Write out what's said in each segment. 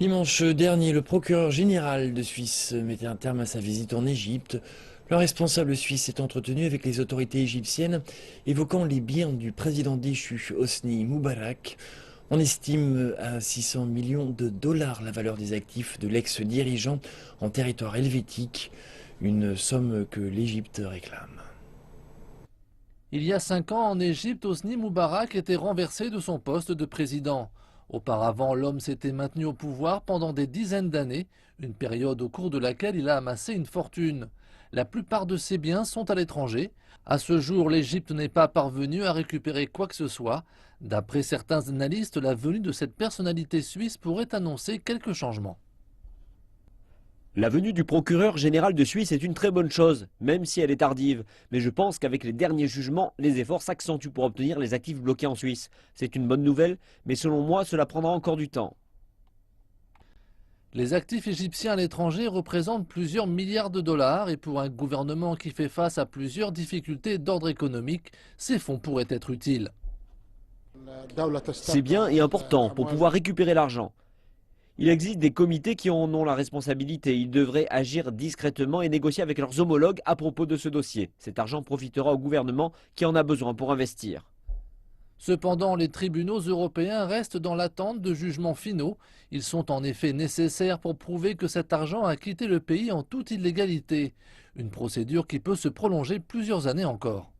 Dimanche dernier, le procureur général de Suisse mettait un terme à sa visite en Égypte. Le responsable suisse s'est entretenu avec les autorités égyptiennes, évoquant les biens du président déchu Hosni Moubarak. On estime à 600 millions de dollars la valeur des actifs de l'ex-dirigeant en territoire helvétique, une somme que l'Égypte réclame. Il y a 5 ans, en Égypte, Hosni Moubarak était renversé de son poste de président. Auparavant, l'homme s'était maintenu au pouvoir pendant des dizaines d'années, une période au cours de laquelle il a amassé une fortune. La plupart de ses biens sont à l'étranger. À ce jour, l'Égypte n'est pas parvenue à récupérer quoi que ce soit. D'après certains analystes, la venue de cette personnalité suisse pourrait annoncer quelques changements. La venue du procureur général de Suisse est une très bonne chose, même si elle est tardive. Mais je pense qu'avec les derniers jugements, les efforts s'accentuent pour obtenir les actifs bloqués en Suisse. C'est une bonne nouvelle, mais selon moi, cela prendra encore du temps. Les actifs égyptiens à l'étranger représentent plusieurs milliards de dollars et pour un gouvernement qui fait face à plusieurs difficultés d'ordre économique, ces fonds pourraient être utiles. C'est bien et important pour pouvoir récupérer l'argent. Il existe des comités qui en ont la responsabilité. Ils devraient agir discrètement et négocier avec leurs homologues à propos de ce dossier. Cet argent profitera au gouvernement qui en a besoin pour investir. Cependant, les tribunaux européens restent dans l'attente de jugements finaux. Ils sont en effet nécessaires pour prouver que cet argent a quitté le pays en toute illégalité. Une procédure qui peut se prolonger plusieurs années encore.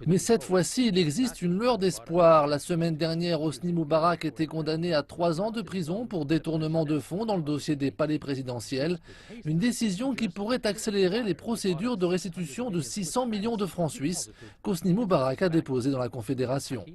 Mais cette fois-ci, il existe une lueur d'espoir. La semaine dernière, Hosni Moubarak était condamné à 3 ans de prison pour détournement de fonds dans le dossier des palais présidentiels. Une décision qui pourrait accélérer les procédures de restitution de 600 millions de francs suisses qu'Hosni Moubarak a déposées dans la Confédération.